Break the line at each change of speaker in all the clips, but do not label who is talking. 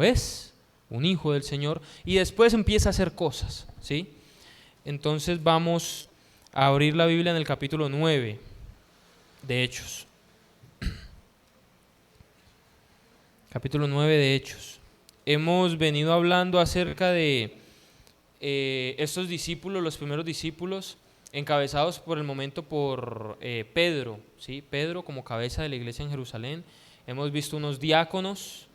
es un hijo del Señor y después empieza a hacer cosas, ¿sí? Entonces vamos a abrir la Biblia en el capítulo 9 de Hechos. Capítulo 9 de Hechos. Hemos venido hablando acerca de estos discípulos, los primeros discípulos, encabezados por el momento por Pedro, ¿sí? Pedro como cabeza de la iglesia en Jerusalén. Hemos visto unos diáconos.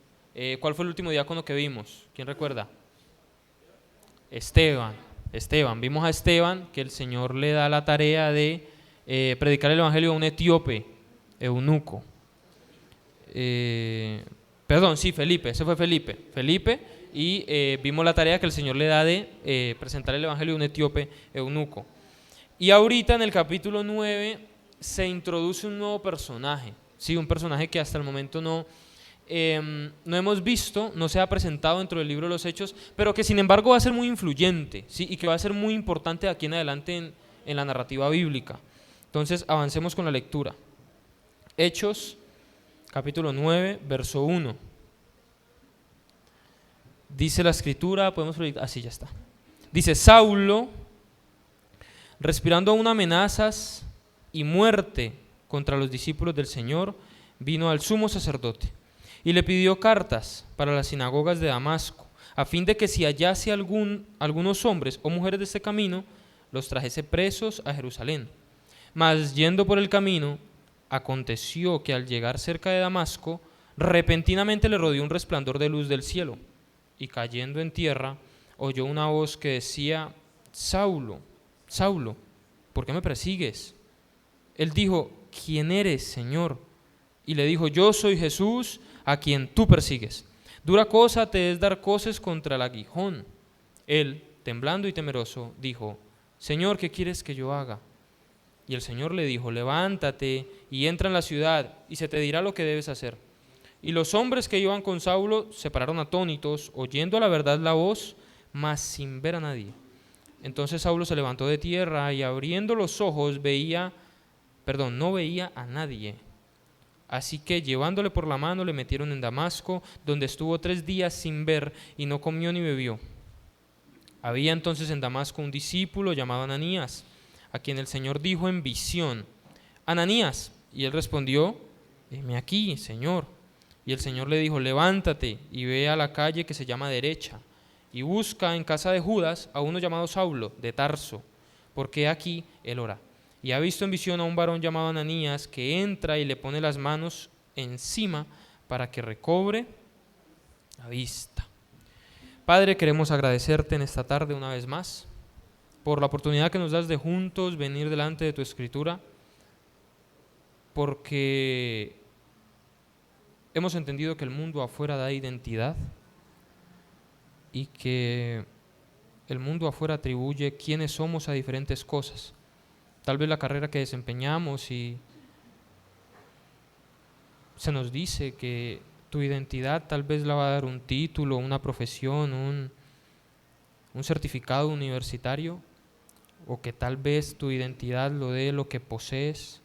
¿Cuál fue el último diácono que vimos? ¿Quién recuerda? Esteban. Vimos a Esteban, que el Señor le da la tarea de predicar el evangelio a un etíope, eunuco. Felipe, ese fue Felipe, y vimos la tarea que el Señor le da de presentar el evangelio a un etíope eunuco. Y ahorita en el capítulo 9 se introduce un nuevo personaje, ¿sí? Un personaje que hasta el momento no hemos visto, no se ha presentado dentro del libro de los Hechos, pero que sin embargo va a ser muy influyente, ¿sí? Y que va a ser muy importante de aquí en adelante en la narrativa bíblica. Entonces avancemos con la lectura. Hechos, capítulo 9, verso 1. Dice la escritura, podemos proyectar, así ya está. Dice: Saulo, respirando aún amenazas y muerte contra los discípulos del Señor, vino al sumo sacerdote y le pidió cartas para las sinagogas de Damasco, a fin de que si hallase algunos hombres o mujeres de este camino, los trajese presos a Jerusalén. Mas yendo por el camino, aconteció que al llegar cerca de Damasco, repentinamente le rodeó un resplandor de luz del cielo, y cayendo en tierra, oyó una voz que decía: Saulo, Saulo, ¿por qué me persigues? Él dijo: ¿quién eres, Señor? Y le dijo: yo soy Jesús, a quien tú persigues. Dura cosa te es dar coces contra el aguijón. Él, temblando y temeroso, dijo: Señor, ¿qué quieres que yo haga? Y el Señor le dijo: levántate y entra en la ciudad, y se te dirá lo que debes hacer. Y los hombres que iban con Saulo se pararon atónitos, oyendo a la verdad la voz, mas sin ver a nadie. Entonces Saulo se levantó de tierra y abriendo los ojos no veía a nadie. Así que llevándole por la mano le metieron en Damasco, donde estuvo 3 días sin ver y no comió ni bebió. Había entonces en Damasco un discípulo llamado Ananías, a quien el Señor dijo en visión: Ananías. Y él respondió: heme aquí, Señor. Y el Señor le dijo: levántate y ve a la calle que se llama Derecha, y busca en casa de Judas a uno llamado Saulo, de Tarso, porque aquí él ora. Y ha visto en visión a un varón llamado Ananías, que entra y le pone las manos encima para que recobre la vista. Padre, queremos agradecerte en esta tarde una vez más por la oportunidad que nos das de juntos venir delante de tu Escritura, porque hemos entendido que el mundo afuera da identidad y que el mundo afuera atribuye quiénes somos a diferentes cosas. Tal vez la carrera que desempeñamos, y se nos dice que tu identidad tal vez la va a dar un título, una profesión, un certificado universitario, o que tal vez tu identidad lo dé lo que posees,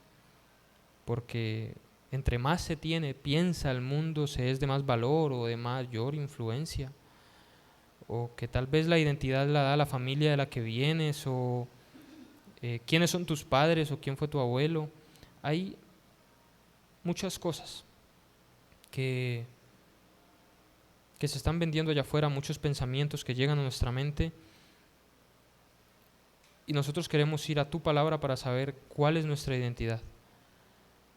porque entre más se tiene, piensa el mundo, se es de más valor o de mayor influencia, o que tal vez la identidad la da la familia de la que vienes, o quiénes son tus padres o quién fue tu abuelo. Hay muchas cosas que se están vendiendo allá afuera, muchos pensamientos que llegan a nuestra mente, y nosotros queremos ir a tu palabra para saber cuál es nuestra identidad.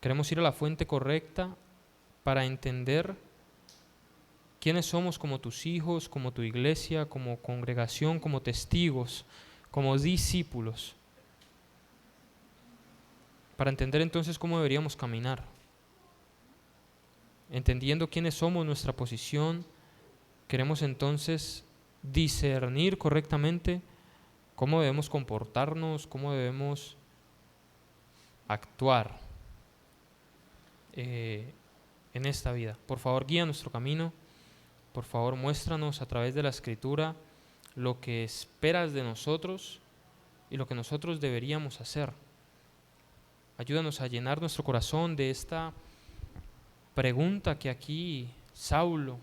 Queremos ir a la fuente correcta para entender quiénes somos como tus hijos, como tu iglesia, como congregación, como testigos, como discípulos, para entender entonces cómo deberíamos caminar. Entendiendo quiénes somos, nuestra posición, queremos entonces discernir correctamente cómo debemos comportarnos, cómo debemos actuar en esta vida. Por favor, guía nuestro camino. Por favor, muéstranos a través de la Escritura lo que esperas de nosotros y lo que nosotros deberíamos hacer. Ayúdanos a llenar nuestro corazón de esta pregunta que aquí Saulo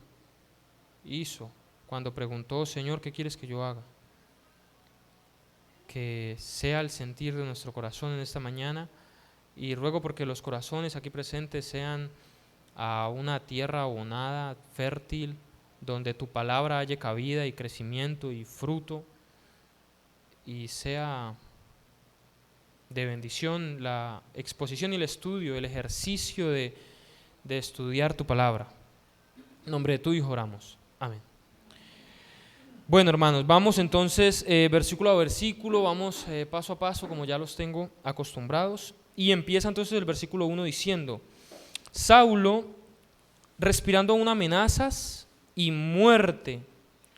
hizo cuando preguntó, Señor, ¿qué quieres que yo haga? Que sea el sentir de nuestro corazón en esta mañana, y ruego porque los corazones aquí presentes sean a una tierra abonada, fértil, donde tu palabra haya cabida y crecimiento y fruto, y sea de bendición la exposición y el estudio, el ejercicio de estudiar tu palabra. En nombre de tu Hijo oramos. Amén. Bueno, hermanos, vamos entonces versículo a versículo, vamos paso a paso como ya los tengo acostumbrados, y empieza entonces el versículo 1 diciendo: Saulo, respirando aún amenazas y muerte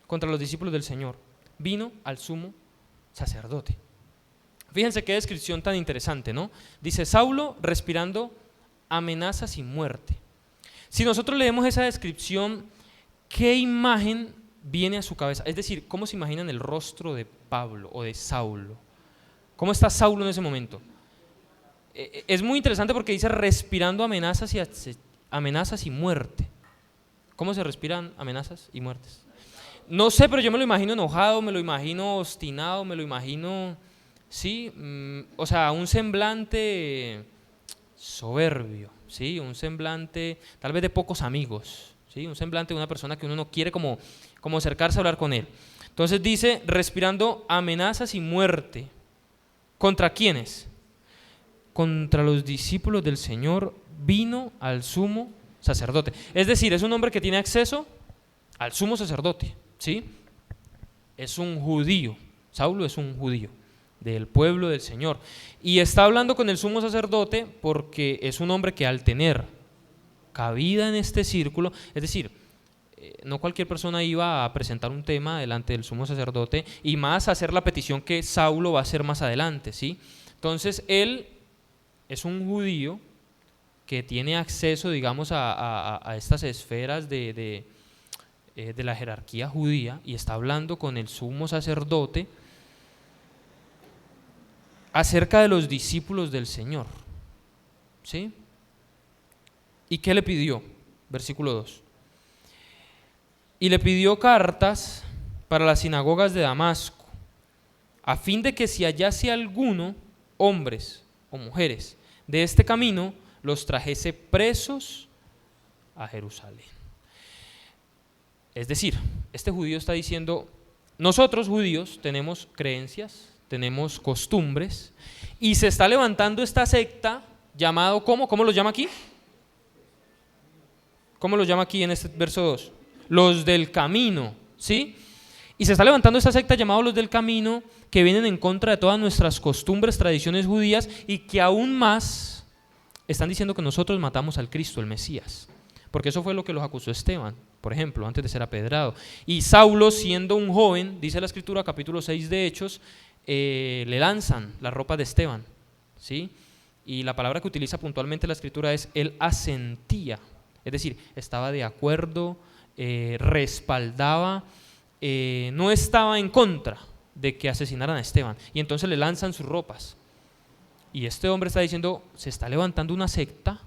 contra los discípulos del Señor, vino al sumo sacerdote. Fíjense qué descripción tan interesante, ¿no? Dice Saulo respirando amenazas y muerte. Si nosotros leemos esa descripción, ¿qué imagen viene a su cabeza? Es decir, ¿cómo se imaginan el rostro de Pablo o de Saulo? ¿Cómo está Saulo en ese momento? Es muy interesante porque dice respirando amenazas y muerte. ¿Cómo se respiran amenazas y muertes? No sé, pero yo me lo imagino enojado, me lo imagino obstinado, me lo imagino, sí, o sea, un semblante soberbio, sí, un semblante tal vez de pocos amigos, sí, un semblante de una persona que uno no quiere como acercarse a hablar con él. Entonces dice, respirando amenazas y muerte. ¿Contra quiénes? Contra los discípulos del Señor vino al sumo sacerdote. Es decir, es un hombre que tiene acceso al sumo sacerdote, ¿sí? Es un judío, Saulo es un judío del pueblo del Señor, y está hablando con el sumo sacerdote porque es un hombre que al tener cabida en este círculo, es decir, no cualquier persona iba a presentar un tema delante del sumo sacerdote, y más a hacer la petición que Saulo va a hacer más adelante, ¿sí? Entonces él es un judío que tiene acceso, digamos, a estas esferas de la jerarquía judía, y está hablando con el sumo sacerdote acerca de los discípulos del Señor, ¿sí? ¿Y qué le pidió? Versículo 2. Y le pidió cartas para las sinagogas de Damasco, a fin de que si hallase alguno, hombres o mujeres, de este camino, los trajese presos a Jerusalén. Es decir, este judío está diciendo, nosotros judíos tenemos creencias, tenemos costumbres, y se está levantando esta secta llamado, ¿cómo lo llama aquí? ¿Cómo lo llama aquí en este verso 2? Los del camino, ¿sí? Y se está levantando esta secta llamada los del camino, que vienen en contra de todas nuestras costumbres, tradiciones judías, y que aún más están diciendo que nosotros matamos al Cristo, el Mesías, porque eso fue lo que los acusó Esteban, por ejemplo, antes de ser apedreado. Y Saulo, siendo un joven, dice la Escritura, capítulo 6 de Hechos, le lanzan la ropa de Esteban, ¿sí? Y la palabra que utiliza puntualmente la Escritura es él asentía, es decir, estaba de acuerdo, respaldaba, no estaba en contra de que asesinaran a Esteban, y entonces le lanzan sus ropas. Y este hombre está diciendo, se está levantando una secta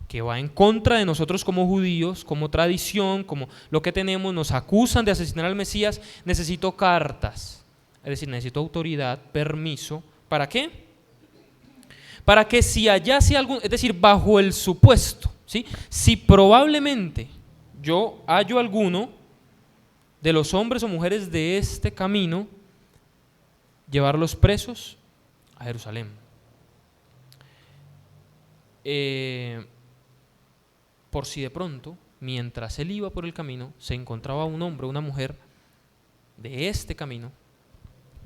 que va en contra de nosotros como judíos, como tradición, como lo que tenemos, nos acusan de asesinar al Mesías, necesito cartas, es decir, necesito autoridad, permiso, ¿para qué? Para que si hallase algún, es decir, bajo el supuesto, ¿sí? Si probablemente yo hallo alguno de los hombres o mujeres de este camino, llevarlos presos a Jerusalén. Por si de pronto, mientras él iba por el camino, se encontraba un hombre o una mujer de este camino,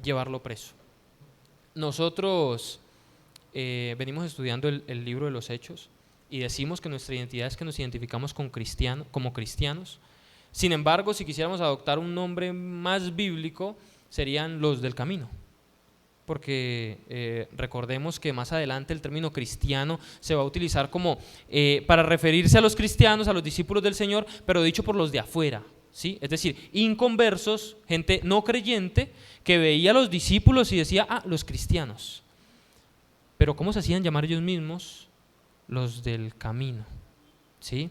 llevarlo preso. Nosotros venimos estudiando el libro de los Hechos y decimos que nuestra identidad es que nos identificamos como cristianos. Sin embargo, si quisiéramos adoptar un nombre más bíblico, serían los del camino. Porque recordemos que más adelante el término cristiano se va a utilizar como para referirse a los cristianos, a los discípulos del Señor, pero dicho por los de afuera, ¿sí? Es decir, inconversos, gente no creyente que veía a los discípulos y decía, los cristianos. Pero ¿cómo se hacían llamar ellos mismos? Los del camino, ¿sí?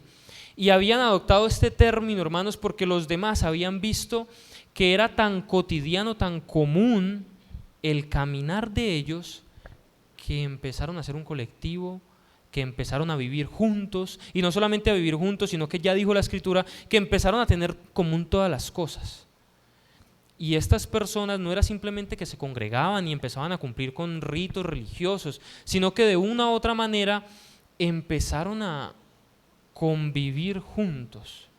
Y habían adoptado este término, hermanos, porque los demás habían visto que era tan cotidiano, tan común el caminar de ellos, que empezaron a hacer un colectivo, que empezaron a vivir juntos, y no solamente a vivir juntos, sino que ya dijo la Escritura, que empezaron a tener común todas las cosas. Y estas personas no era simplemente que se congregaban y empezaban a cumplir con ritos religiosos, sino que de una u otra manera empezaron a convivir juntos.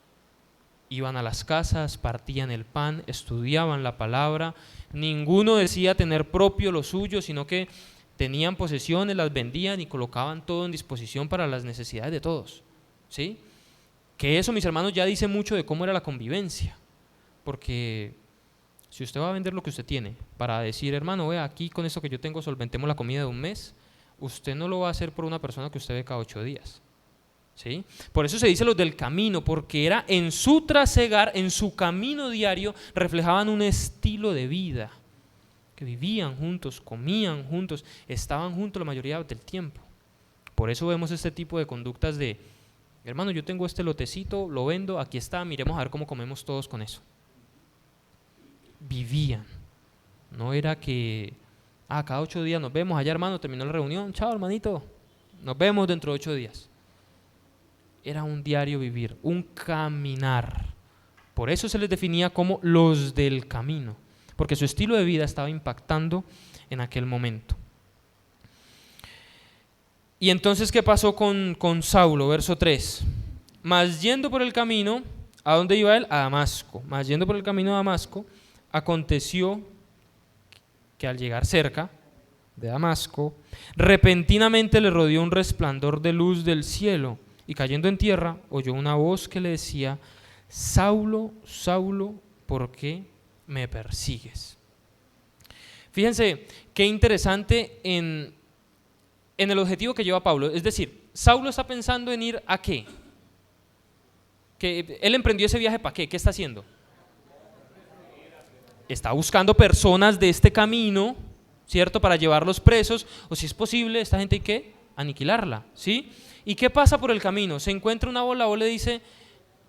Iban a las casas, partían el pan, estudiaban la palabra, ninguno decía tener propio lo suyo, sino que tenían posesiones, las vendían y colocaban todo en disposición para las necesidades de todos, ¿sí? Que eso, mis hermanos, ya dice mucho de cómo era la convivencia, porque si usted va a vender lo que usted tiene para decir, hermano, vea, aquí con esto que yo tengo solventemos la comida de un mes, usted no lo va a hacer por una persona que usted ve cada 8 días, ¿sí? Por eso se dice los del camino, porque era en su trasegar, en su camino diario, reflejaban un estilo de vida, que vivían juntos, comían juntos, estaban juntos la mayoría del tiempo. Por eso vemos este tipo de conductas de, hermano, yo tengo este lotecito, lo vendo, aquí está, miremos a ver cómo comemos todos con eso. Vivían, no era que, cada 8 días nos vemos, allá hermano, terminó la reunión, chao hermanito, nos vemos dentro de 8 días. Era un diario vivir, un caminar. Por eso se les definía como los del camino, porque su estilo de vida estaba impactando en aquel momento. Y entonces, ¿qué pasó con Saulo? Verso 3. Mas yendo por el camino, ¿a dónde iba él? A Damasco. Mas yendo por el camino a Damasco, aconteció que al llegar cerca de Damasco, repentinamente le rodeó un resplandor de luz del cielo, y cayendo en tierra, oyó una voz que le decía, Saulo, Saulo, ¿por qué me persigues? Fíjense qué interesante en el objetivo que lleva Pablo. Es decir, Saulo está pensando en ir ¿a qué? Que él emprendió ese viaje ¿para qué? ¿Qué está haciendo? Está buscando personas de este camino, ¿cierto? Para llevarlos presos, o si es posible, esta gente hay que aniquilarla, ¿sí? ¿Y qué pasa por el camino? Se encuentra una voz, la voz le dice,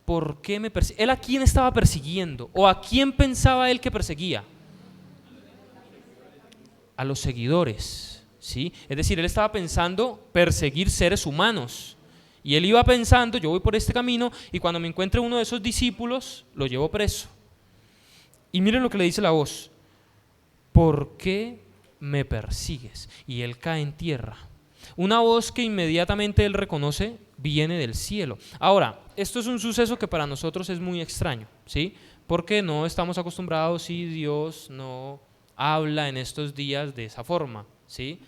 ¿por qué me persigues? ¿Él a quién estaba persiguiendo? ¿O a quién pensaba él que perseguía? A los seguidores, ¿sí? Es decir, él estaba pensando perseguir seres humanos. Y él iba pensando, yo voy por este camino y cuando me encuentre uno de esos discípulos, lo llevo preso. Y miren lo que le dice la voz, ¿por qué me persigues? Y él cae en tierra. Una voz que inmediatamente él reconoce viene del cielo. Ahora, esto es un suceso que para nosotros es muy extraño, ¿sí? Porque no estamos acostumbrados y Dios no habla en estos días de esa forma, ¿sí?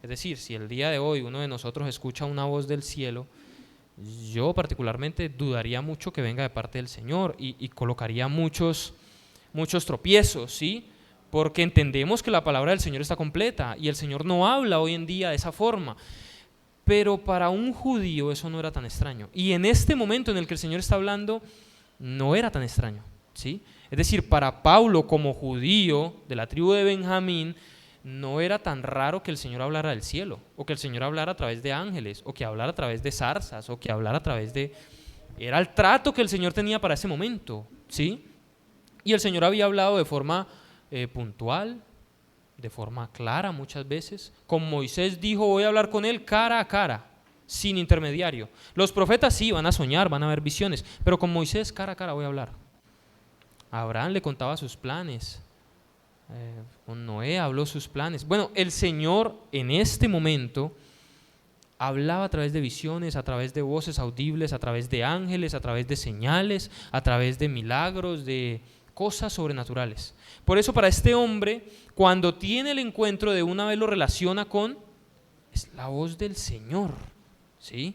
Es decir, si el día de hoy uno de nosotros escucha una voz del cielo, yo particularmente dudaría mucho que venga de parte del Señor y colocaría muchos tropiezos, ¿sí? Porque entendemos que la palabra del Señor está completa y el Señor no habla hoy en día de esa forma. Pero para un judío eso no era tan extraño. Y en este momento en el que el Señor está hablando, no era tan extraño, ¿sí? Es decir, para Pablo como judío de la tribu de Benjamín, no era tan raro que el Señor hablara del cielo, o que el Señor hablara a través de ángeles, o que hablara a través de zarzas, o que hablara a través de... Era el trato que el Señor tenía para ese momento, ¿sí? Y el Señor había hablado de forma puntual, de forma clara muchas veces. Con Moisés dijo, voy a hablar con él cara a cara, sin intermediario. Los profetas sí, van a soñar, van a ver visiones, pero con Moisés cara a cara voy a hablar. A Abraham le contaba sus planes, con Noé habló sus planes. Bueno, el Señor en este momento hablaba a través de visiones, a través de voces audibles, a través de ángeles, a través de señales, a través de milagros, de cosas sobrenaturales. Por eso para este hombre, cuando tiene el encuentro, de una vez lo relaciona con, es la voz del Señor, ¿sí?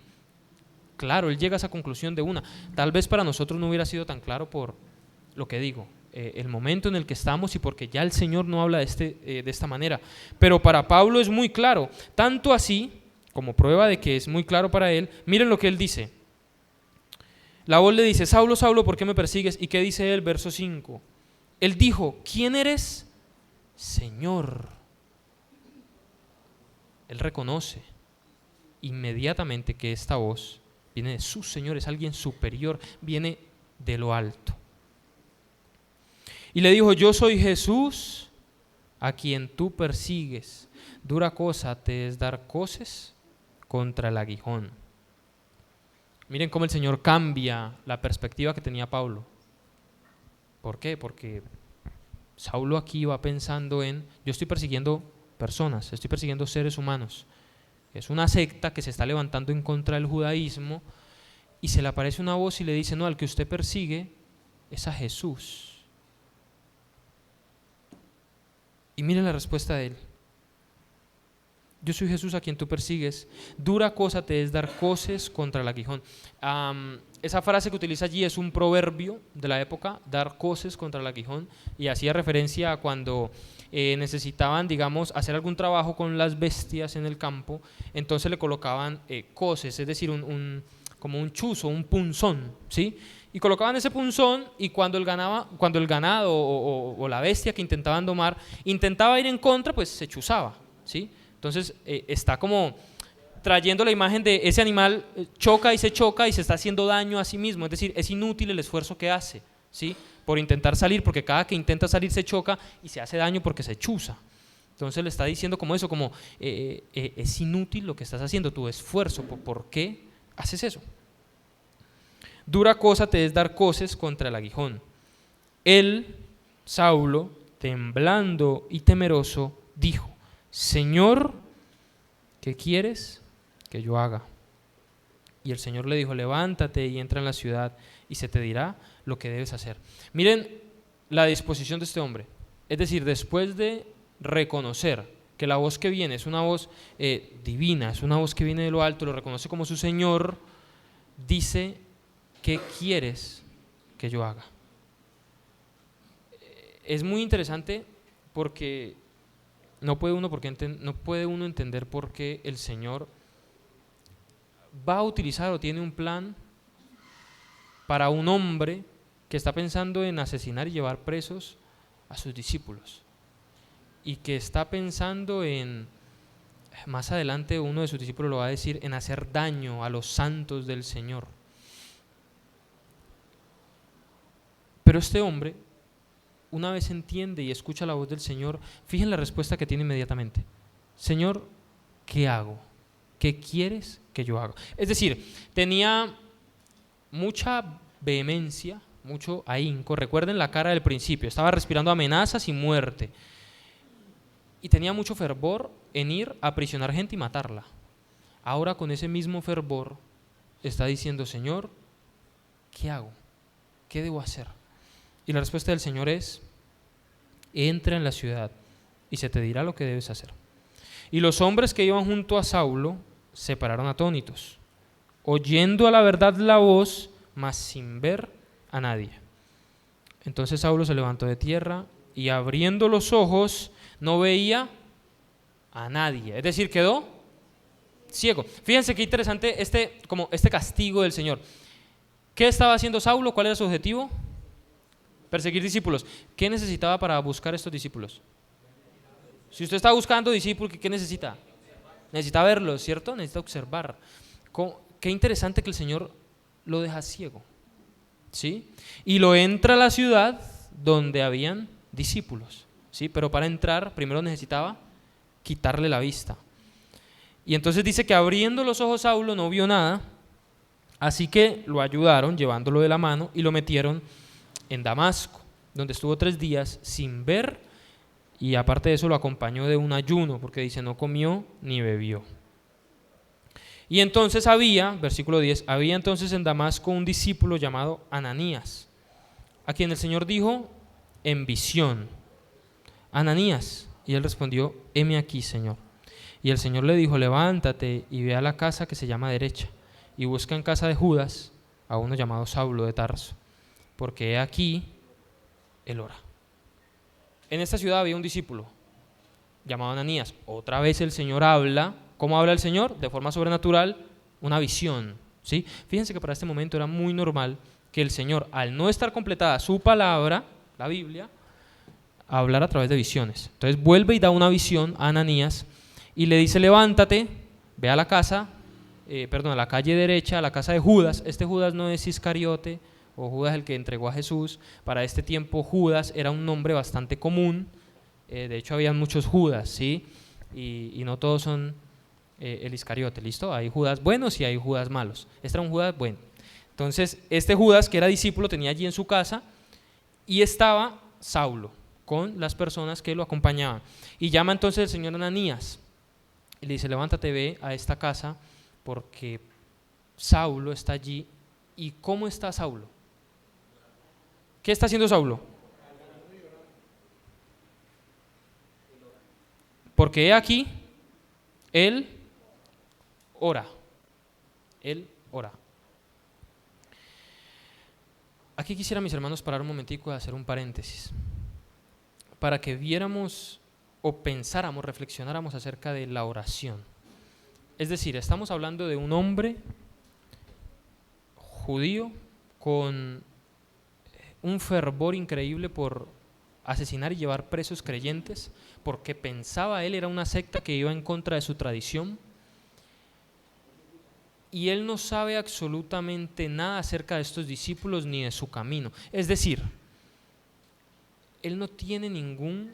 Claro, él llega a esa conclusión de una. Tal vez para nosotros no hubiera sido tan claro por lo que digo, el momento en el que estamos y porque ya el Señor no habla de esta manera. Pero para Pablo es muy claro, tanto así, como prueba de que es muy claro para él, miren lo que él dice. La voz le dice, Saulo, Saulo, ¿por qué me persigues? ¿Y qué dice él? Verso 5. Él dijo, ¿quién eres? Señor. Él reconoce inmediatamente que esta voz viene de su Señor, es alguien superior, viene de lo alto. Y le dijo: yo soy Jesús a quien tú persigues. Dura cosa te es dar coces contra el aguijón. Miren cómo el Señor cambia la perspectiva que tenía Pablo. ¿Por qué? Porque Saulo aquí va pensando en: yo estoy persiguiendo personas, estoy persiguiendo seres humanos. Es una secta que se está levantando en contra del judaísmo, y se le aparece una voz y le dice: no, al que usted persigue es a Jesús. Y miren la respuesta de él: yo soy Jesús a quien tú persigues, dura cosa te es dar coces contra el aguijón. Esa frase que utiliza allí es un proverbio de la época, dar coces contra el aguijón, y hacía referencia a cuando necesitaban, digamos, hacer algún trabajo con las bestias en el campo. Entonces le colocaban coces, es decir, como un chuzo, un punzón, ¿sí? Y colocaban ese punzón, y cuando el ganado o la bestia que intentaban domar intentaba ir en contra, pues se chuzaba, ¿sí? Entonces está como trayendo la imagen de ese animal choca y se está haciendo daño a sí mismo, es decir, es inútil el esfuerzo que hace, ¿sí? Por intentar salir, porque cada que intenta salir se choca y se hace daño porque se chuza. Entonces le está diciendo como eso, como es inútil lo que estás haciendo, tu esfuerzo, ¿por qué haces eso? Dura cosa te es dar coces contra el aguijón. Él, Saulo, temblando y temeroso, dijo: Señor, ¿qué quieres que yo haga? Y el Señor le dijo: levántate y entra en la ciudad, y se te dirá lo que debes hacer. Miren la disposición de este hombre. Es decir, después de reconocer que la voz que viene es una voz divina, es una voz que viene de lo alto, lo reconoce como su Señor, dice: ¿qué quieres que yo haga? Es muy interesante porque no puede uno entender por qué el Señor va a utilizar o tiene un plan para un hombre que está pensando en asesinar y llevar presos a sus discípulos, y que está pensando en, más adelante uno de sus discípulos lo va a decir, en hacer daño a los santos del Señor. Pero este hombre, una vez entiende y escucha la voz del Señor, fijen la respuesta que tiene inmediatamente: Señor, ¿qué hago? ¿Qué quieres que yo haga? Es decir, tenía mucha vehemencia, mucho ahínco. Recuerden la cara del principio, estaba respirando amenazas y muerte, y tenía mucho fervor en ir a aprisionar gente y matarla. Ahora, con ese mismo fervor, está diciendo: Señor, ¿qué hago? ¿Qué debo hacer? Y la respuesta del Señor es: entra en la ciudad y se te dirá lo que debes hacer. Y los hombres que iban junto a Saulo se pararon atónitos, oyendo a la verdad la voz, mas sin ver a nadie. Entonces Saulo se levantó de tierra y, abriendo los ojos, no veía a nadie. Es decir, quedó ciego. Fíjense qué interesante este castigo del Señor. ¿Qué estaba haciendo Saulo? ¿Cuál era su objetivo? Perseguir discípulos. ¿Qué necesitaba para buscar estos discípulos? Si usted está buscando discípulos, ¿qué necesita? Necesita verlos, ¿cierto? Necesita observar. Qué interesante que el Señor lo deja ciego, ¿sí? Y lo entra a la ciudad donde habían discípulos, ¿sí? Pero para entrar primero necesitaba quitarle la vista. Y entonces dice que abriendo los ojos Saulo no vio nada, así que lo ayudaron llevándolo de la mano y lo metieron en Damasco, donde estuvo 3 días sin ver, y aparte de eso lo acompañó de un ayuno, porque dice: no comió ni bebió. Y entonces versículo 10, había entonces en Damasco un discípulo llamado Ananías, a quien el Señor dijo en visión: Ananías. Y él respondió: heme aquí, Señor. Y el Señor le dijo: levántate y ve a la casa que se llama Derecha, y busca en casa de Judas a uno llamado Saulo de Tarso, porque he aquí él ora. En esta ciudad había un discípulo llamado Ananías. Otra vez el Señor habla. ¿Cómo habla el Señor? De forma sobrenatural, una visión, ¿sí? Fíjense que para este momento era muy normal que el Señor, al no estar completada su palabra, la Biblia, hablara a través de visiones. Entonces vuelve y da una visión a Ananías y le dice: levántate, ve a la casa a la calle derecha, a la casa de Judas. Este Judas no es Iscariote o Judas el que entregó a Jesús. Para este tiempo Judas era un nombre bastante común. De hecho había muchos Judas, ¿sí? Y no todos son el Iscariote, ¿listo? Hay Judas buenos y hay Judas malos. Este era un Judas bueno. Entonces este Judas, que era discípulo, tenía allí en su casa y estaba Saulo con las personas que lo acompañaban. Y llama entonces el Señor a Ananías y le dice: levántate, ve a esta casa porque Saulo está allí. ¿Y cómo está Saulo? ¿Qué está haciendo Saulo? Porque he aquí, él ora. Él ora. Aquí quisiera, mis hermanos, parar un momentico y hacer un paréntesis para que viéramos o pensáramos, reflexionáramos acerca de la oración. Es decir, estamos hablando de un hombre judío con un fervor increíble por asesinar y llevar presos creyentes, porque pensaba él era una secta que iba en contra de su tradición, y él no sabe absolutamente nada acerca de estos discípulos ni de su camino. Es decir, él no tiene ningún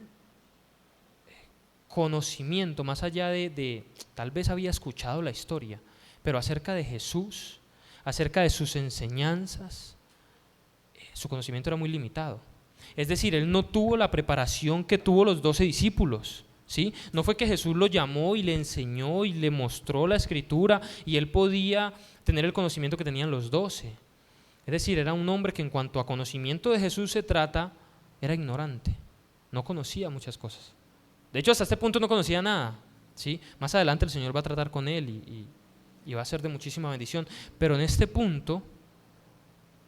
conocimiento más allá de tal vez había escuchado la historia, pero acerca de Jesús, acerca de sus enseñanzas, su conocimiento era muy limitado. Es decir, él no tuvo la preparación que tuvo los 12 discípulos, ¿sí? No fue que Jesús lo llamó y le enseñó y le mostró la escritura y él podía tener el conocimiento que tenían los 12. Es decir, era un hombre que en cuanto a conocimiento de Jesús se trata, era ignorante, no conocía muchas cosas. De hecho, hasta este punto no conocía nada, ¿sí? Más adelante el Señor va a tratar con él y va a ser de muchísima bendición, pero en este punto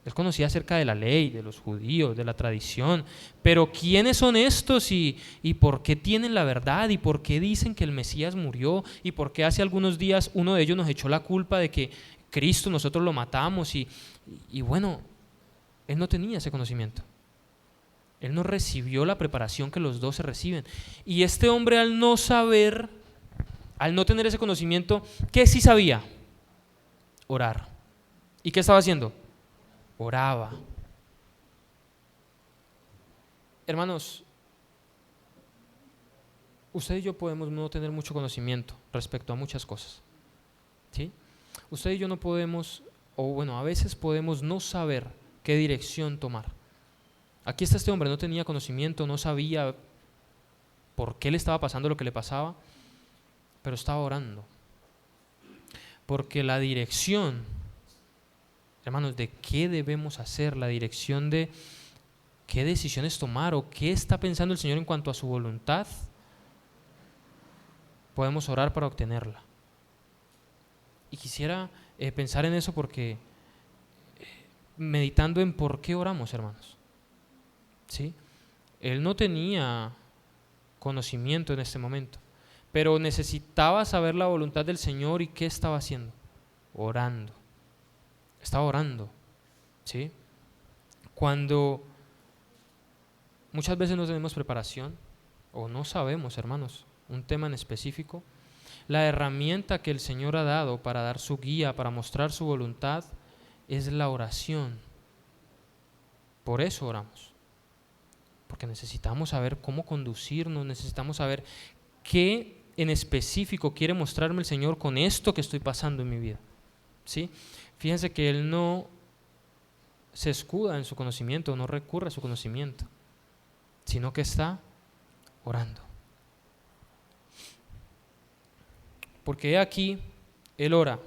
él conocía acerca de la ley, de los judíos, de la tradición, pero ¿quiénes son estos y por qué tienen la verdad y por qué dicen que el Mesías murió y por qué hace algunos días uno de ellos nos echó la culpa de que Cristo nosotros lo matamos? Y bueno, él no tenía ese conocimiento. Él no recibió la preparación que los 12 reciben. Y este hombre, al no saber, al no tener ese conocimiento, ¿qué sí sabía? Orar. ¿Y qué estaba haciendo? Oraba. Hermanos, usted y yo podemos no tener mucho conocimiento respecto a muchas cosas, ¿sí? Usted y yo no podemos, o bueno, a veces podemos no saber qué dirección tomar. Aquí está este hombre, no tenía conocimiento, no sabía por qué le estaba pasando lo que le pasaba, pero estaba orando. Porque la dirección, hermanos, de qué debemos hacer, la dirección de qué decisiones tomar o qué está pensando el Señor en cuanto a su voluntad, podemos orar para obtenerla. Y quisiera pensar en eso porque meditando en por qué oramos, hermanos, ¿sí? Él no tenía conocimiento en este momento, pero necesitaba saber la voluntad del Señor. ¿Y qué estaba haciendo? Orando. Estaba orando, ¿sí? Cuando muchas veces no tenemos preparación o no sabemos, hermanos, un tema en específico, la herramienta que el Señor ha dado para dar su guía, para mostrar su voluntad, es la oración. Por eso oramos, porque necesitamos saber cómo conducirnos, necesitamos saber qué en específico quiere mostrarme el Señor con esto que estoy pasando en mi vida, ¿sí? Fíjense que él no se escuda en su conocimiento, no recurre a su conocimiento, sino que está orando. Porque aquí él ora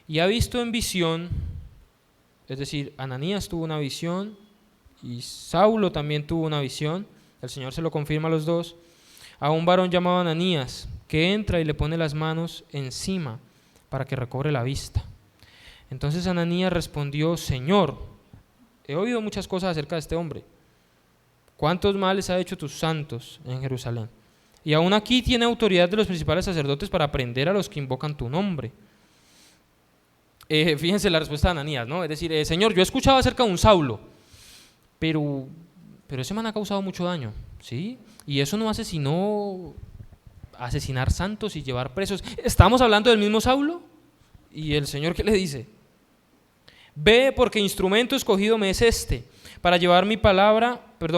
y ha visto en visión, es decir, Ananías tuvo una visión y Saulo también tuvo una visión, el Señor se lo confirma a los dos, a un varón llamado Ananías que entra y le pone las manos encima para que recobre la vista. Entonces Ananías respondió: Señor, he oído muchas cosas acerca de este hombre. ¿Cuántos males ha hecho tus santos en Jerusalén? Y aún aquí tiene autoridad de los principales sacerdotes para prender a los que invocan tu nombre. Fíjense la respuesta de Ananías, ¿no? Es decir, Señor, yo he escuchado acerca de un Saulo, pero ese man ha causado mucho daño, ¿sí? Y eso no hace sino asesinar santos y llevar presos. ¿Estamos hablando del mismo Saulo? ¿Y el Señor qué le dice? Ve, porque instrumento escogido me es este, para llevar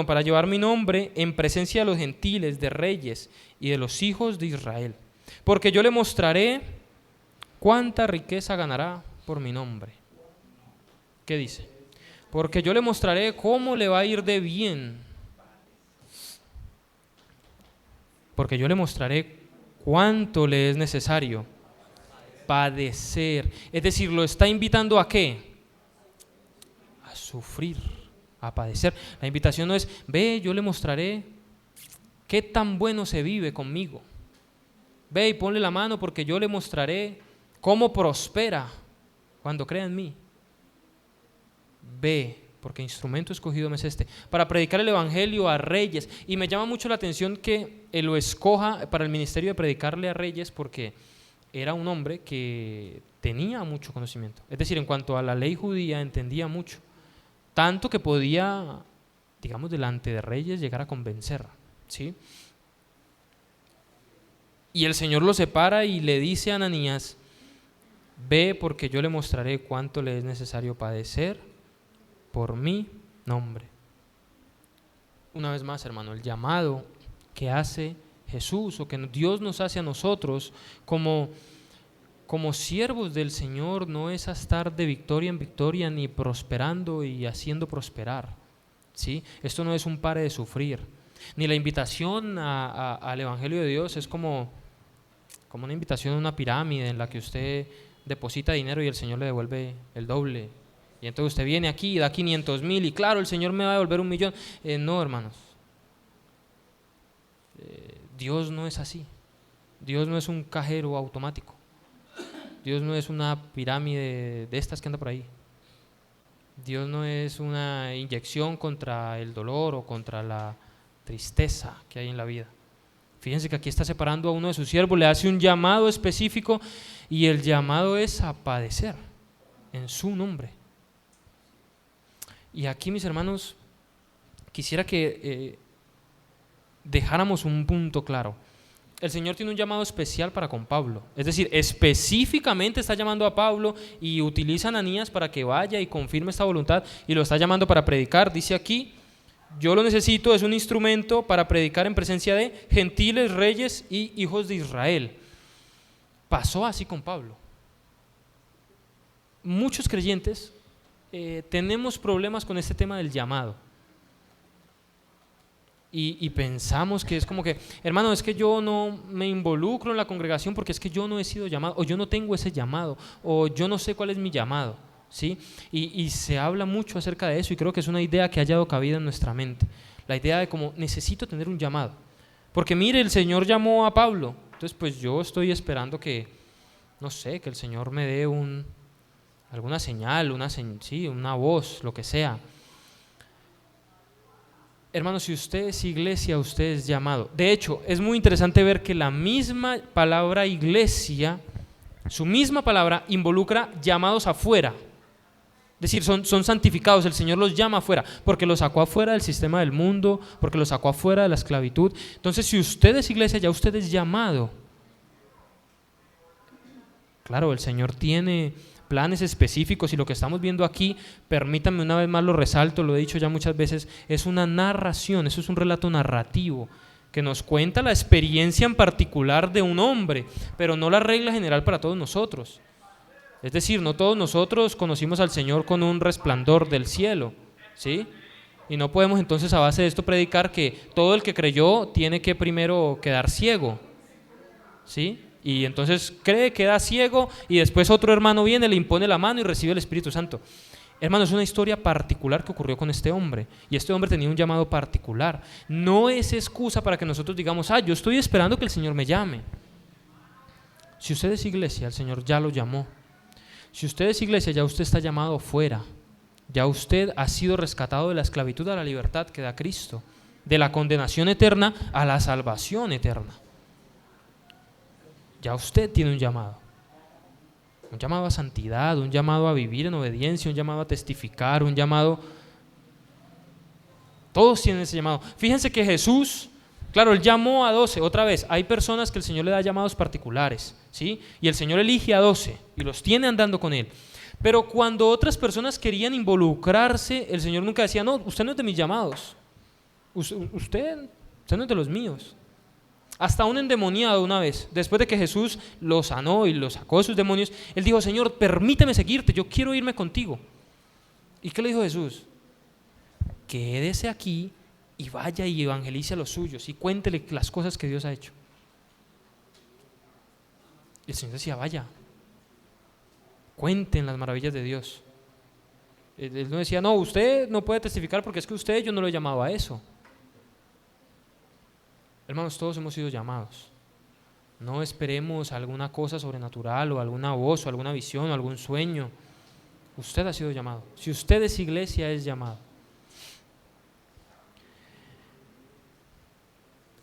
para llevar mi nombre en presencia de los gentiles, de reyes y de los hijos de Israel. Porque yo le mostraré cuánta riqueza ganará por mi nombre. ¿Qué dice? Porque yo le mostraré cómo le va a ir de bien. Porque yo le mostraré cuánto le es necesario padecer. Es decir, ¿lo está invitando a qué? A sufrir, a padecer. La invitación no es, ve, yo le mostraré qué tan bueno se vive conmigo. Ve y ponle la mano porque yo le mostraré cómo prospera cuando crea en mí. Ve, porque instrumento escogido me es este, para predicar el evangelio a reyes. Y me llama mucho la atención que él lo escoja para el ministerio de predicarle a reyes, porque era un hombre que tenía mucho conocimiento. Es decir, en cuanto a la ley judía entendía mucho, tanto que podía, digamos, delante de reyes llegar a convencer, ¿sí? Y el Señor lo separa y le dice a Ananías, ve, porque yo le mostraré cuánto le es necesario padecer por mi nombre. Una vez más, hermano, el llamado que hace Jesús o que Dios nos hace a nosotros como siervos del Señor no es a estar de victoria en victoria ni prosperando y haciendo prosperar, ¿sí? Esto no es un pare de sufrir, ni la invitación al Evangelio de Dios es como una invitación a una pirámide en la que usted deposita dinero y el Señor le devuelve el doble. Y entonces usted viene aquí y da 500,000 y claro, el Señor me va a devolver 1,000,000. No, hermanos. Dios no es así. Dios no es un cajero automático. Dios no es una pirámide de estas que anda por ahí. Dios no es una inyección contra el dolor o contra la tristeza que hay en la vida. Fíjense que aquí está separando a uno de sus siervos, le hace un llamado específico y el llamado es a padecer en su nombre. Y aquí, mis hermanos, quisiera que dejáramos un punto claro. El Señor tiene un llamado especial para con Pablo, es decir, específicamente está llamando a Pablo y utiliza a Ananías para que vaya y confirme esta voluntad y lo está llamando para predicar. Dice aquí, yo lo necesito, es un instrumento para predicar en presencia de gentiles, reyes y hijos de Israel. Pasó así con Pablo. Muchos creyentes tenemos problemas con este tema del llamado. Y pensamos que es como que, hermano, es que yo no me involucro en la congregación porque es que yo no he sido llamado, o yo no tengo ese llamado, o yo no sé cuál es mi llamado, ¿sí? Y se habla mucho acerca de eso y creo que es una idea que ha hallado cabida en nuestra mente. La idea de como, necesito tener un llamado. Porque mire, el Señor llamó a Pablo, entonces pues yo estoy esperando que, no sé, que el Señor me dé alguna señal, una voz, lo que sea. Hermanos, si usted es iglesia, usted es llamado. De hecho, es muy interesante ver que la misma palabra iglesia, su misma palabra involucra llamados afuera. Es decir, son santificados, el Señor los llama afuera, porque los sacó afuera del sistema del mundo, porque los sacó afuera de la esclavitud. Entonces, si usted es iglesia, ya usted es llamado. Claro, el Señor tiene planes específicos y lo que estamos viendo aquí, permítanme una vez más lo resalto, lo he dicho ya muchas veces, es una narración, eso es un relato narrativo que nos cuenta la experiencia en particular de un hombre, pero no la regla general para todos nosotros. Es decir, no todos nosotros conocimos al Señor con un resplandor del cielo, ¿sí? Y no podemos entonces a base de esto predicar que todo el que creyó tiene que primero quedar ciego, ¿sí? Y entonces cree, queda ciego y después otro hermano viene, le impone la mano y recibe el Espíritu Santo. Hermano, es una historia particular que ocurrió con este hombre y este hombre tenía un llamado particular. No es excusa para que nosotros digamos, yo estoy esperando que el Señor me llame. Si usted es iglesia, el Señor ya lo llamó. Si usted es iglesia, ya usted está llamado fuera. Ya usted ha sido rescatado de la esclavitud a la libertad que da Cristo, de la condenación eterna a la salvación eterna. Ya usted tiene un llamado a santidad, un llamado a vivir en obediencia, un llamado a testificar, todos tienen ese llamado. Fíjense que Jesús Claro, Él llamó a 12, otra vez, hay personas que el Señor le da llamados particulares, ¿sí? Y el Señor elige a 12 y los tiene andando con Él. Pero cuando otras personas querían involucrarse, el Señor nunca decía, no, usted no es de mis llamados, usted no es de los míos. Hasta un endemoniado una vez, después de que Jesús lo sanó y lo sacó de sus demonios, él dijo, Señor, permíteme seguirte, yo quiero irme contigo. ¿Y qué le dijo Jesús? Quédese aquí y vaya y evangelice a los suyos y cuéntele las cosas que Dios ha hecho. Y el Señor decía, vaya, cuenten las maravillas de Dios. Él no decía, no, usted no puede testificar porque es que usted, yo no lo llamaba a eso. Hermanos, todos hemos sido llamados. No esperemos alguna cosa sobrenatural o alguna voz o alguna visión o algún sueño. Usted ha sido llamado. Si usted es iglesia, es llamado.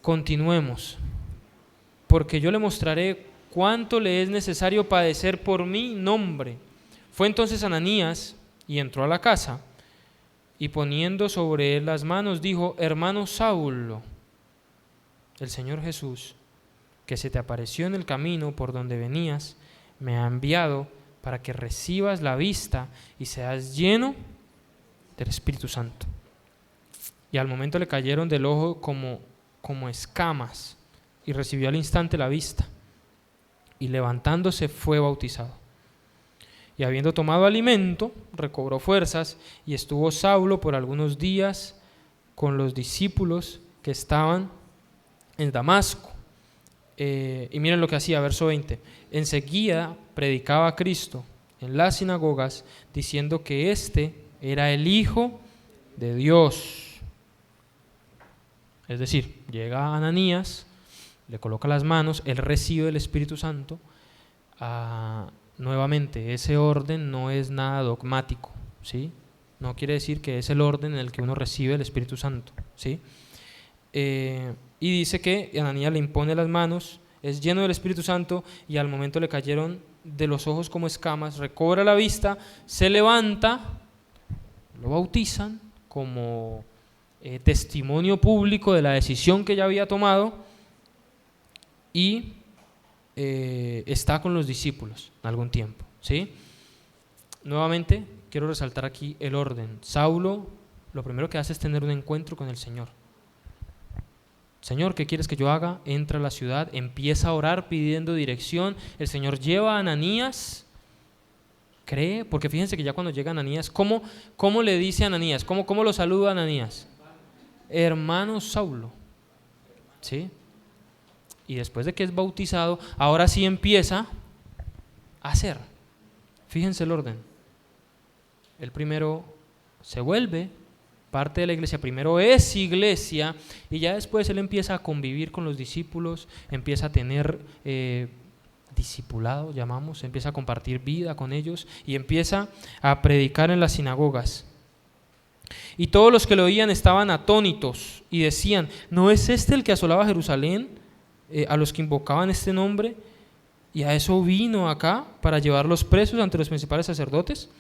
Continuemos, porque yo le mostraré cuánto le es necesario padecer por mi nombre. Fue entonces Ananías y entró a la casa y poniendo sobre él las manos dijo, hermano Saulo, el Señor Jesús, que se te apareció en el camino por donde venías, me ha enviado para que recibas la vista y seas lleno del Espíritu Santo. Y al momento le cayeron del ojo como escamas y recibió al instante la vista y levantándose fue bautizado. Y habiendo tomado alimento, recobró fuerzas y estuvo Saulo por algunos días con los discípulos que estaban en Damasco. Y miren lo que hacía, verso 20. Enseguida predicaba a Cristo en las sinagogas, diciendo que éste era el Hijo de Dios. Es decir, llega Ananías, le coloca las manos, él recibe el Espíritu Santo. Nuevamente, ese orden no es nada dogmático, ¿sí? No quiere decir que es el orden en el que uno recibe el Espíritu Santo, ¿sí? Y dice que Ananías le impone las manos, es lleno del Espíritu Santo y al momento le cayeron de los ojos como escamas, recobra la vista, se levanta, lo bautizan como testimonio público de la decisión que ya había tomado y está con los discípulos algún tiempo, ¿sí? Nuevamente quiero resaltar aquí el orden. Saulo lo primero que hace es tener un encuentro con el Señor. Señor, ¿qué quieres que yo haga? Entra a la ciudad, empieza a orar pidiendo dirección. El Señor lleva a Ananías, cree, porque fíjense que ya cuando llega Ananías, ¿cómo le dice a Ananías? ¿Cómo lo saluda a Ananías? Hermano Saulo, ¿sí? Y después de que es bautizado, ahora sí empieza a hacer. Fíjense el orden. El primero se vuelve parte de la iglesia, primero es iglesia y ya después él empieza a convivir con los discípulos, empieza a tener discipulado, llamamos, empieza a compartir vida con ellos y empieza a predicar en las sinagogas. Y todos los que lo oían estaban atónitos y decían, ¿no es este el que asolaba Jerusalén a los que invocaban este nombre? Y a eso vino acá para llevarlos presos ante los principales sacerdotes.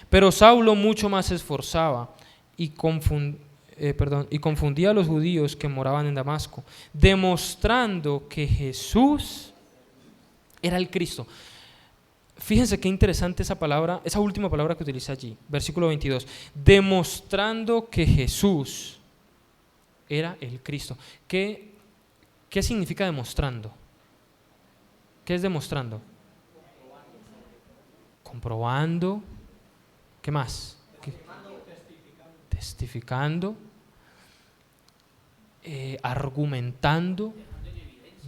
Pero Saulo mucho más se esforzaba y confundía a los judíos que moraban en Damasco, demostrando que Jesús era el Cristo. Fíjense qué interesante esa palabra, esa última palabra que utiliza allí, versículo 22, demostrando que Jesús era el Cristo. ¿Qué significa demostrando? ¿Qué es demostrando? Comprobando. ¿Qué más? Testificando, argumentando,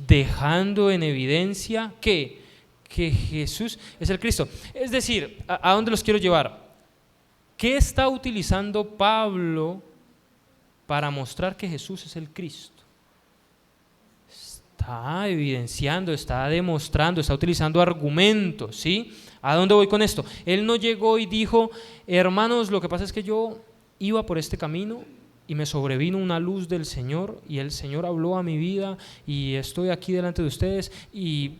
dejando en evidencia que Jesús es el Cristo. Es decir, ¿a dónde los quiero llevar? ¿Qué está utilizando Pablo para mostrar que Jesús es el Cristo? Está evidenciando, está demostrando, está utilizando argumentos, ¿sí? ¿A dónde voy con esto? Él no llegó y dijo, hermanos, lo que pasa es que yo iba por este camino y me sobrevino una luz del Señor y el Señor habló a mi vida y estoy aquí delante de ustedes y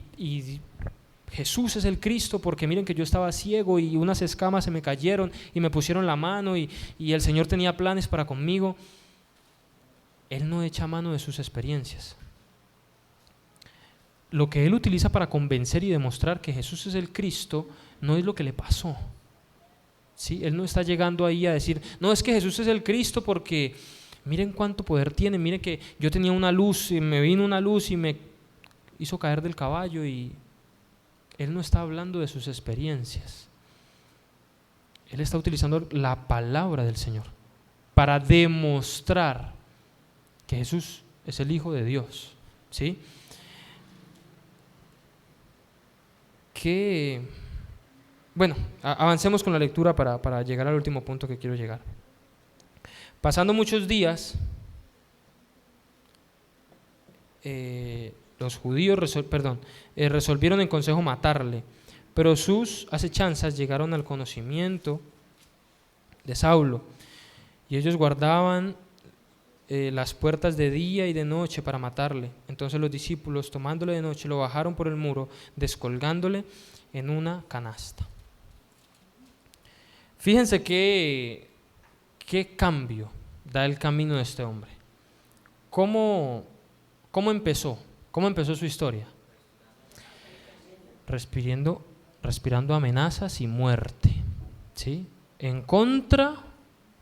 Jesús es el Cristo porque miren que yo estaba ciego y unas escamas se me cayeron y me pusieron la mano y el Señor tenía planes para conmigo. Él no echa mano de sus experiencias. Lo que Él utiliza para convencer y demostrar que Jesús es el Cristo no es lo que le pasó. ¿Sí? Él no está llegando ahí a decir, no, es que Jesús es el Cristo porque miren cuánto poder tiene, miren que yo tenía una luz y me vino una luz y me hizo caer del caballo. Y Él no está hablando de sus experiencias. Él está utilizando la palabra del Señor para demostrar que Jesús es el Hijo de Dios. ¿Sí? Bueno, avancemos con la lectura para llegar al último punto que quiero llegar. Pasando muchos días, los judíos resolvieron en consejo matarle, pero sus acechanzas llegaron al conocimiento de Saulo, y ellos guardaban las puertas de día y de noche para matarle. Entonces los discípulos, tomándole de noche, lo bajaron por el muro, descolgándole en una canasta. Fíjense qué cambio da el camino de este hombre. ¿Cómo empezó? ¿Cómo empezó su historia? Respirando amenazas y muerte, ¿sí? En contra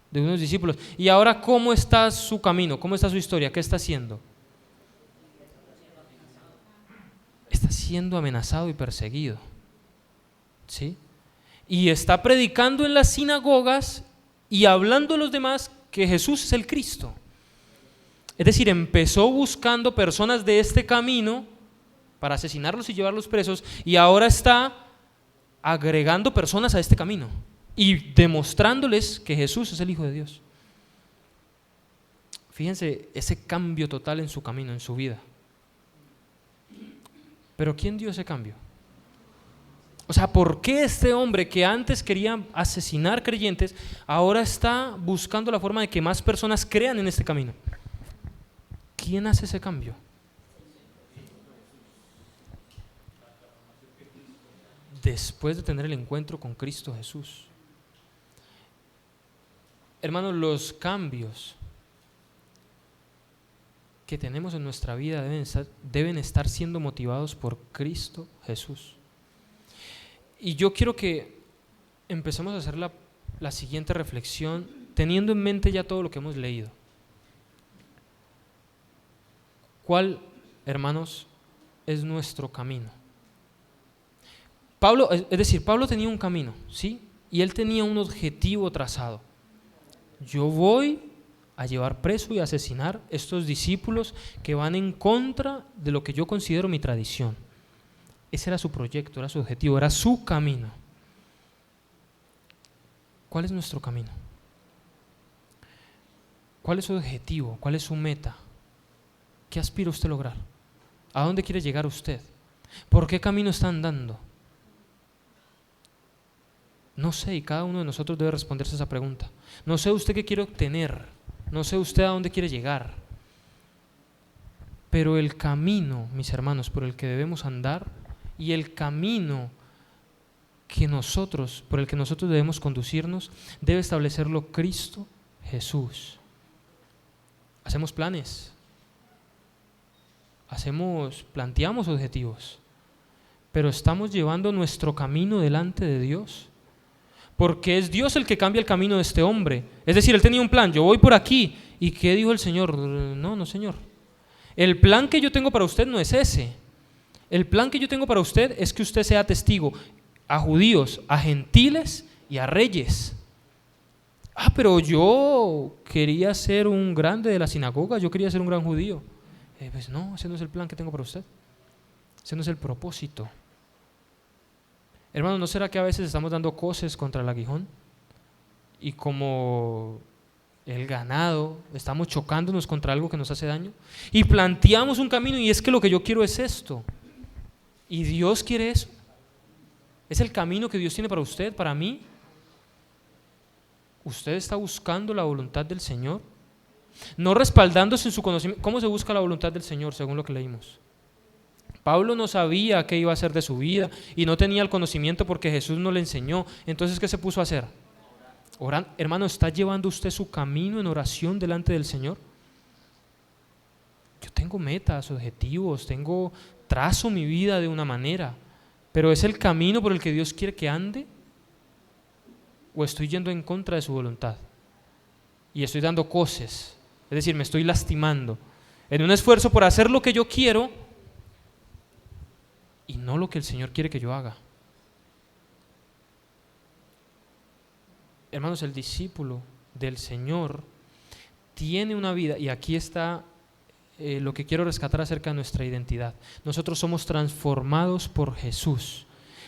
de unos discípulos. Y ahora, ¿cómo está su camino? ¿Cómo está su historia? ¿Qué está haciendo? Está siendo amenazado y perseguido, ¿sí? Y está predicando en las sinagogas y hablando a los demás que Jesús es el Cristo. Es decir, empezó buscando personas de este camino para asesinarlos y llevarlos presos, y ahora está agregando personas a este camino y demostrándoles que Jesús es el Hijo de Dios. Fíjense ese cambio total en su camino, en su vida. Pero ¿quién dio ese cambio? O sea, ¿por qué este hombre que antes quería asesinar creyentes ahora está buscando la forma de que más personas crean en este camino? ¿Quién hace ese cambio? Después de tener el encuentro con Cristo Jesús. Hermanos, los cambios que tenemos en nuestra vida deben estar siendo motivados por Cristo Jesús. Y yo quiero que empecemos a hacer la siguiente reflexión, teniendo en mente ya todo lo que hemos leído. ¿Cuál, hermanos, es nuestro camino? Pablo tenía un camino, ¿sí? Y él tenía un objetivo trazado. Yo voy a llevar preso y asesinar estos discípulos que van en contra de lo que yo considero mi tradición. Ese era su proyecto, era su objetivo, era su camino. ¿Cuál es nuestro camino? ¿Cuál es su objetivo? ¿Cuál es su meta? ¿Qué aspira usted a lograr? ¿A dónde quiere llegar usted? ¿Por qué camino está andando? No sé, y cada uno de nosotros debe responderse esa pregunta. No sé usted qué quiere obtener, no sé usted a dónde quiere llegar, pero el camino, mis hermanos, por el que debemos andar y el camino por el que nosotros debemos conducirnos, debe establecerlo Cristo Jesús. Hacemos planes, planteamos objetivos, pero estamos llevando nuestro camino delante de Dios. Porque es Dios el que cambia el camino de este hombre. Es decir, él tenía un plan, yo voy por aquí. ¿Y qué dijo el Señor? No, Señor. El plan que yo tengo para usted no es ese. El plan que yo tengo para usted es que usted sea testigo a judíos, a gentiles y a reyes. Pero yo quería ser un grande de la sinagoga, yo quería ser un gran judío. Pues no, ese no es el plan que tengo para usted. Ese no es el propósito. Hermanos, ¿no será que a veces estamos dando coces contra el aguijón? Y como el ganado, estamos chocándonos contra algo que nos hace daño. Y planteamos un camino y es que lo que yo quiero es esto. ¿Y Dios quiere eso? ¿Es el camino que Dios tiene para usted, para mí? ¿Usted está buscando la voluntad del Señor? No respaldándose en su conocimiento. ¿Cómo se busca la voluntad del Señor según lo que leímos? Pablo no sabía qué iba a hacer de su vida y no tenía el conocimiento porque Jesús no le enseñó. Entonces, ¿qué se puso a hacer? Hermano, ¿está llevando usted su camino en oración delante del Señor? tengo metas, objetivos, trazo mi vida de una manera, pero ¿es el camino por el que Dios quiere que ande? ¿O estoy yendo en contra de su voluntad? Y estoy dando cosas, es decir, me estoy lastimando en un esfuerzo por hacer lo que yo quiero y no lo que el Señor quiere que yo haga. Hermanos, el discípulo del Señor tiene una vida, y aquí está lo que quiero rescatar acerca de nuestra identidad. Nosotros somos transformados por Jesús.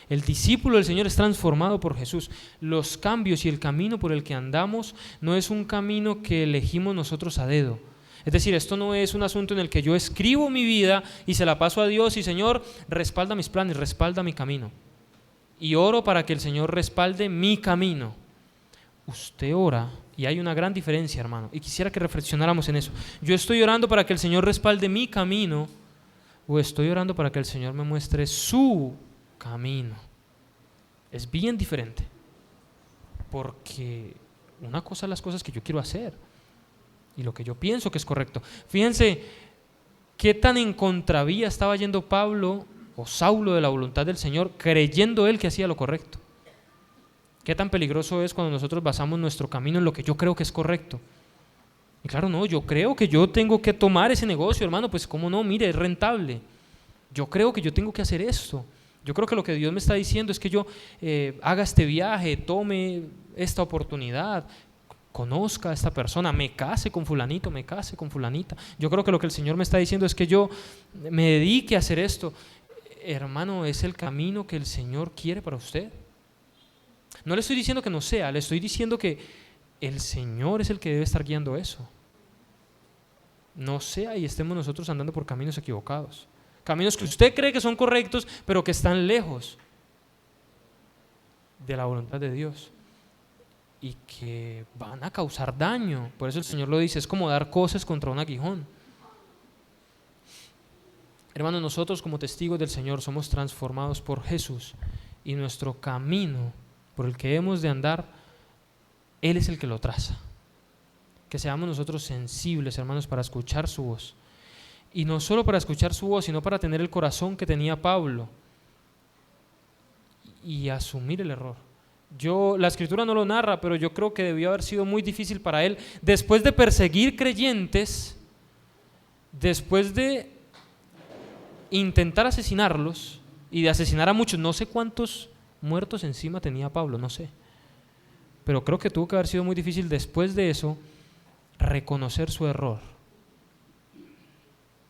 El discípulo del Señor es transformado por Jesús. Los cambios y el camino por el que andamos no es un camino que elegimos nosotros a dedo. Es decir, esto no es un asunto en el que yo escribo mi vida y se la paso a Dios y Señor, respalda mis planes, respalda mi camino. Y oro para que el Señor respalde mi camino. Usted ora, y hay una gran diferencia, hermano, y quisiera que reflexionáramos en eso. Yo estoy orando para que el Señor respalde mi camino, o estoy orando para que el Señor me muestre su camino. Es bien diferente, porque una cosa es las cosas que yo quiero hacer y lo que yo pienso que es correcto. Fíjense qué tan en contravía estaba yendo Pablo o Saulo de la voluntad del Señor, creyendo él que hacía lo correcto. Qué tan peligroso es cuando nosotros basamos nuestro camino en lo que yo creo que es correcto. Y claro, no, yo creo que yo tengo que tomar ese negocio, hermano, pues cómo no, mire, es rentable. Yo creo que yo tengo que hacer esto. Yo creo que lo que Dios me está diciendo es que yo haga este viaje, tome esta oportunidad, conozca a esta persona, me case con fulanito, me case con fulanita. Yo creo que lo que el Señor me está diciendo es que yo me dedique a hacer esto. Hermano, es el camino que el Señor quiere para usted. No le estoy diciendo que no sea, le estoy diciendo que el Señor es el que debe estar guiando eso. No sea y estemos nosotros andando por caminos equivocados. Caminos que usted cree que son correctos, pero que están lejos de la voluntad de Dios y que van a causar daño. Por eso el Señor lo dice, es como dar coces contra un aguijón. Hermanos, nosotros como testigos del Señor somos transformados por Jesús y nuestro camino por el que hemos de andar, Él es el que lo traza. Que seamos nosotros sensibles, hermanos, para escuchar su voz. Y no solo para escuchar su voz, sino para tener el corazón que tenía Pablo y asumir el error. La Escritura no lo narra, pero yo creo que debió haber sido muy difícil para él, después de perseguir creyentes, después de intentar asesinarlos y de asesinar a muchos, no sé cuántos muertos encima tenía Pablo, no sé, pero creo que tuvo que haber sido muy difícil después de eso reconocer su error.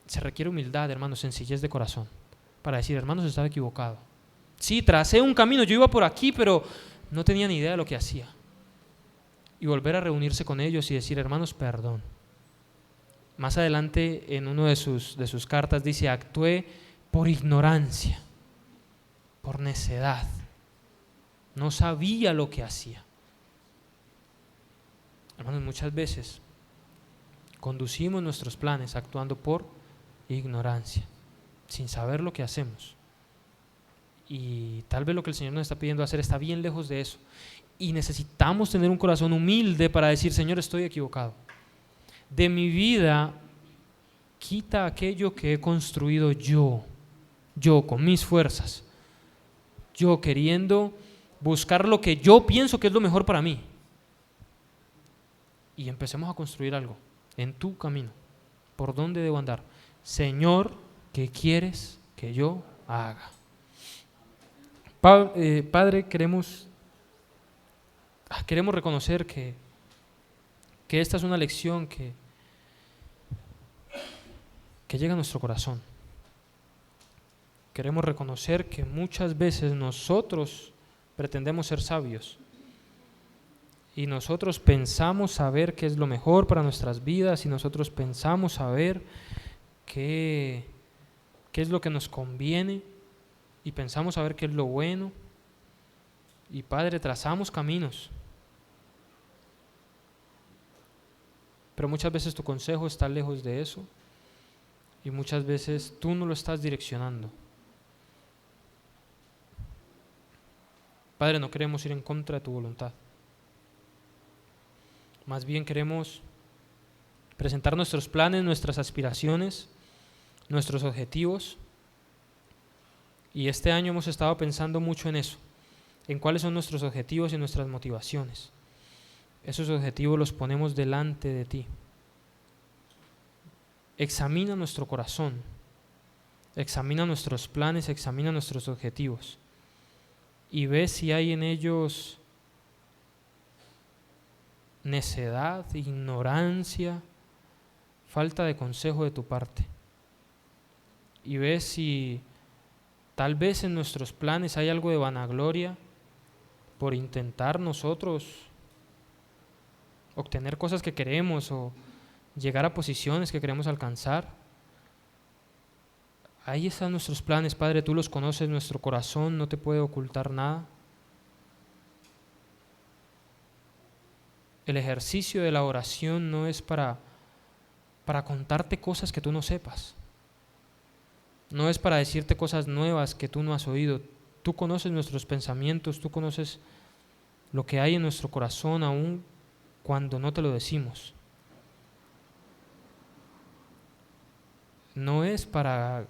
Se requiere humildad, hermanos, sencillez de corazón para decir, hermanos, estaba equivocado. Sí, tracé un camino, yo iba por aquí, pero no tenía ni idea de lo que hacía. Y volver a reunirse con ellos y decir, hermanos, perdón. Más adelante en una de sus cartas dice, actué por ignorancia, por necedad. No sabía lo que hacía. Hermanos, muchas veces conducimos nuestros planes actuando por ignorancia, sin saber lo que hacemos. Y tal vez lo que el Señor nos está pidiendo hacer está bien lejos de eso. Y necesitamos tener un corazón humilde para decir, Señor, estoy equivocado. De mi vida, quita aquello que he construido yo con mis fuerzas, yo queriendo buscar lo que yo pienso que es lo mejor para mí. Y empecemos a construir algo en tu camino. ¿Por dónde debo andar? Señor, ¿qué quieres que yo haga? Padre, queremos reconocer que esta es una lección que llega a nuestro corazón. Queremos reconocer que muchas veces nosotros pretendemos ser sabios y nosotros pensamos saber qué es lo mejor para nuestras vidas y nosotros pensamos saber qué es lo que nos conviene y pensamos saber qué es lo bueno y Padre, trazamos caminos, pero muchas veces tu consejo está lejos de eso y muchas veces tú no lo estás direccionando. Padre, no queremos ir en contra de tu voluntad. Más bien queremos presentar nuestros planes, nuestras aspiraciones nuestros objetivos. Y este año hemos estado pensando mucho en eso, en cuáles son nuestros objetivos y nuestras motivaciones. Esos objetivos los ponemos delante de ti. Examina nuestro corazón, examina nuestros planes, examina nuestros objetivos y ve si hay en ellos necedad, ignorancia, falta de consejo de tu parte. Y ve si tal vez en nuestros planes hay algo de vanagloria por intentar nosotros obtener cosas que queremos o llegar a posiciones que queremos alcanzar. Ahí están nuestros planes, Padre, tú los conoces, nuestro corazón no te puede ocultar nada. El ejercicio de la oración no es para contarte cosas que tú no sepas. No es para decirte cosas nuevas que tú no has oído. Tú conoces nuestros pensamientos, tú conoces lo que hay en nuestro corazón aún cuando no te lo decimos. No es para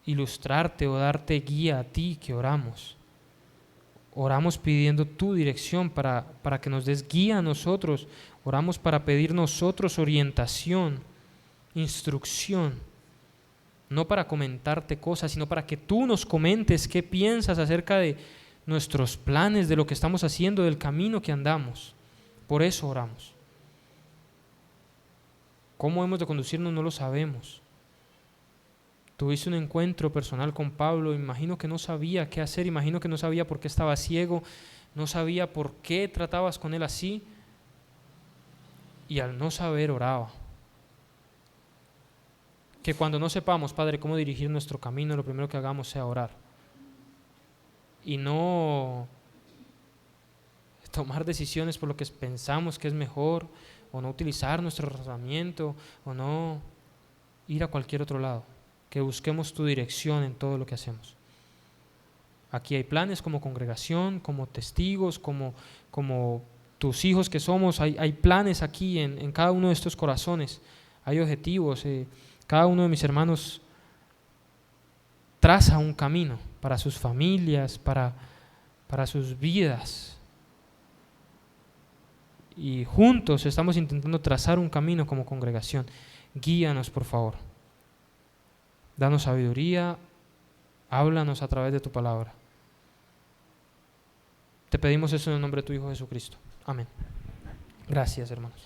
ilustrarte o darte guía a ti que oramos. Oramos pidiendo tu dirección para que nos des guía a nosotros. Oramos para pedir nosotros orientación, instrucción. No para comentarte cosas, sino para que tú nos comentes qué piensas acerca de nuestros planes, de lo que estamos haciendo, del camino que andamos. Por eso oramos. ¿Cómo hemos de conducirnos? No lo sabemos. Tuviste un encuentro personal con Pablo, imagino que no sabía qué hacer, imagino que no sabía por qué estaba ciego, no sabía por qué tratabas con él así, y al no saber oraba. Que cuando no sepamos, Padre, cómo dirigir nuestro camino, lo primero que hagamos sea orar. Y no tomar decisiones por lo que pensamos que es mejor, o no utilizar nuestro razonamiento, o no ir a cualquier otro lado. Que busquemos tu dirección en todo lo que hacemos. Aquí hay planes como congregación, como testigos, como tus hijos que somos, hay planes aquí en cada uno de estos corazones, hay objetivos. Cada uno de mis hermanos traza un camino para sus familias, para sus vidas. Y juntos estamos intentando trazar un camino como congregación. Guíanos, por favor. Danos sabiduría, háblanos a través de tu palabra. Te pedimos eso en el nombre de tu Hijo Jesucristo. Amén. Gracias, hermanos.